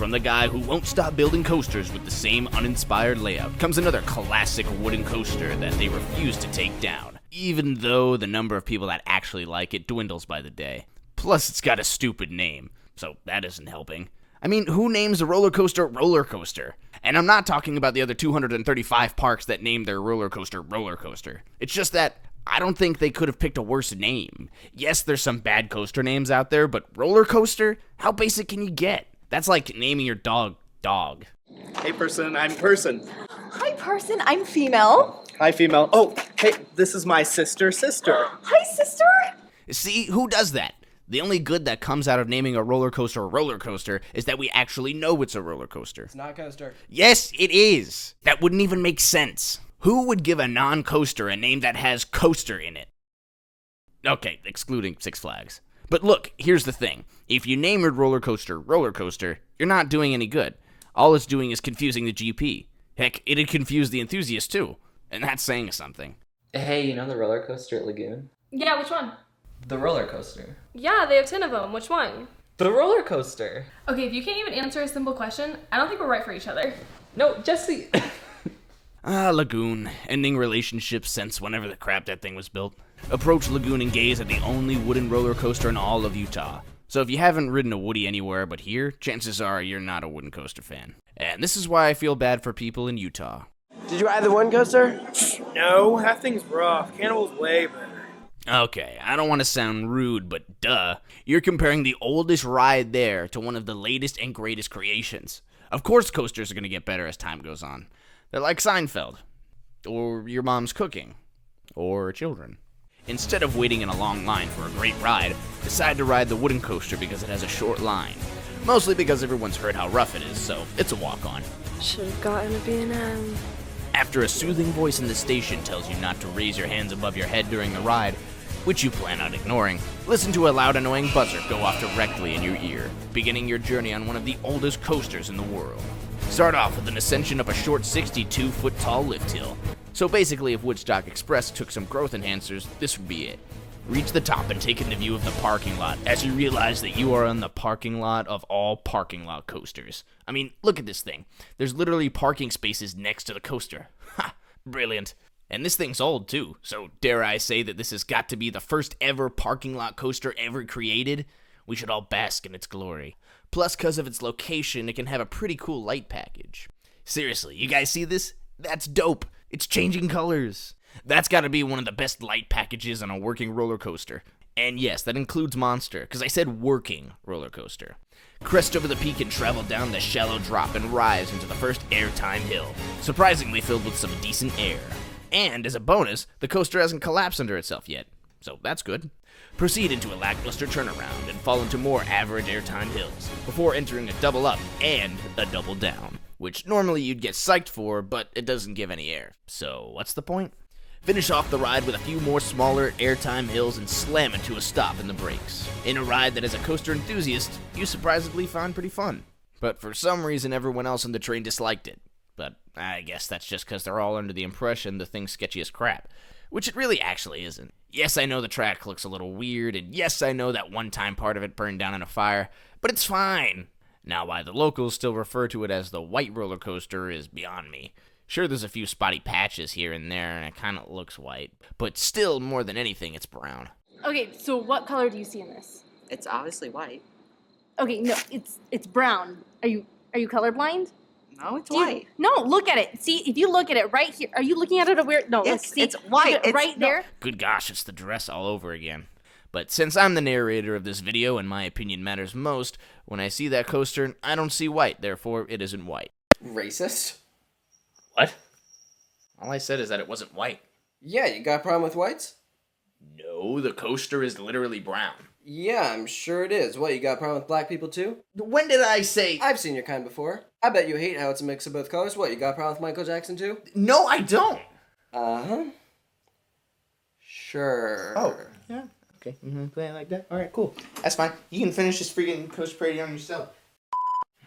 From the guy who won't stop building coasters with the same uninspired layout comes another classic wooden coaster that they refuse to take down, even though the number of people that actually like it dwindles by the day. Plus, it's got a stupid name, so that isn't helping. I mean, who names a roller coaster roller coaster? And I'm not talking about the other 235 parks that named their roller coaster roller coaster. It's just that I don't think they could have picked a worse name. Yes, there's some bad coaster names out there, but roller coaster? How basic can you get? That's like naming your dog Dog. Hey person, I'm person. Hi person, I'm female. Hi female. Oh, hey, this is my sister. Hi sister. See, who does that? The only good that comes out of naming a roller coaster is that we actually know it's a roller coaster. It's not coaster. Yes, it is. That wouldn't even make sense. Who would give a non-coaster a name that has coaster in it? Okay, excluding Six Flags. But look, here's the thing. If you name your roller coaster, you're not doing any good. All it's doing is confusing the GP. Heck, it'd confuse the enthusiast too. And that's saying something. Hey, you know the roller coaster at Lagoon? Yeah, which one? The roller coaster. Yeah, they have 10 of them. Which one? The roller coaster. Okay, if you can't even answer a simple question, I don't think we're right for each other. No, Jesse. Lagoon. Ending relationships since whenever the crap that thing was built. Approach Lagoon and gaze at the only wooden roller coaster in all of Utah. So if you haven't ridden a Woody anywhere but here, chances are you're not a wooden coaster fan. And this is why I feel bad for people in Utah. Did you ride the one coaster? No, that thing's rough. Cannibal's way better. Okay, I don't want to sound rude, but duh. You're comparing the oldest ride there to one of the latest and greatest creations. Of course coasters are going to get better as time goes on. They're like Seinfeld, or your mom's cooking, or children. Instead of waiting in a long line for a great ride, decide to ride the wooden coaster because it has a short line. Mostly because everyone's heard how rough it is, so it's a walk-on. Should've gotten a B&M. After a soothing voice in the station tells you not to raise your hands above your head during the ride, which you plan on ignoring, listen to a loud annoying buzzer go off directly in your ear, beginning your journey on one of the oldest coasters in the world. Start off with an ascension up a short 62-foot tall lift hill. So basically, if Woodstock Express took some growth enhancers, this would be it. Reach the top and take in the view of the parking lot as you realize that you are on the parking lot of all parking lot coasters. I mean, look at this thing. There's literally parking spaces next to the coaster. Ha! Brilliant. And this thing's old too, so dare I say that this has got to be the first ever parking lot coaster ever created? We should all bask in its glory. Plus, because of its location, it can have a pretty cool light package. Seriously, you guys see this? That's dope. It's changing colors. That's got to be one of the best light packages on a working roller coaster. And yes, that includes Monster, because I said working roller coaster. Crest over the peak and travel down the shallow drop and rise into the first airtime hill, surprisingly filled with some decent air. And as a bonus, the coaster hasn't collapsed under itself yet, so that's good. Proceed into a lackluster turnaround and fall into more average airtime hills, before entering a double up and a double down, which normally you'd get psyched for, but it doesn't give any air. So what's the point? Finish off the ride with a few more smaller airtime hills and slam into a stop in the brakes. In a ride that as a coaster enthusiast, you surprisingly found pretty fun. But for some reason everyone else on the train disliked it. But I guess that's just because they're all under the impression the thing's sketchy as crap. Which it really actually isn't. Yes, I know the track looks a little weird, and yes, I know that one time part of it burned down in a fire, but it's fine. Now, why the locals still refer to it as the white roller coaster is beyond me. Sure, there's a few spotty patches here and there, and it kind of looks white, but still, more than anything, it's brown. Okay, so what color do you see in this? It's obviously white. Okay, no, it's brown. Are you colorblind? No, it's white. No, look at it. See, if you look at it right here, are you looking at it a weird? No, Yes, look, see, it's white. look at it right there. Good gosh, it's the dress all over again. But since I'm the narrator of this video and my opinion matters most, when I see that coaster, I don't see white, therefore it isn't white. Racist? What? All I said is that it wasn't white. Yeah, you got a problem with whites? No, the coaster is literally brown. Yeah, I'm sure it is. What, you got a problem with black people too? When did I say... I've seen your kind before. I bet you hate how it's a mix of both colors. What, you got a problem with Michael Jackson too? No, I don't! Uh-huh. Sure. Oh, yeah. Okay, play it like that? Alright, cool. That's fine. You can finish this freaking coaster parody on yourself.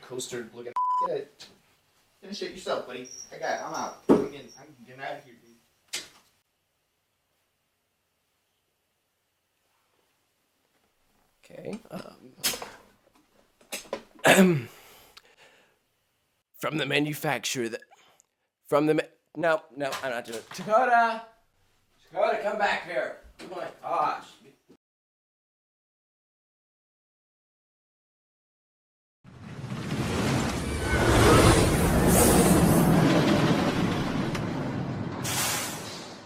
Coaster looking get it. Finish it yourself, buddy. I got it. I'm out. I'm getting out of here, dude. Okay. from the manufacturer that. From the. No, I'm not doing it. Dakota! Dakota, come back here.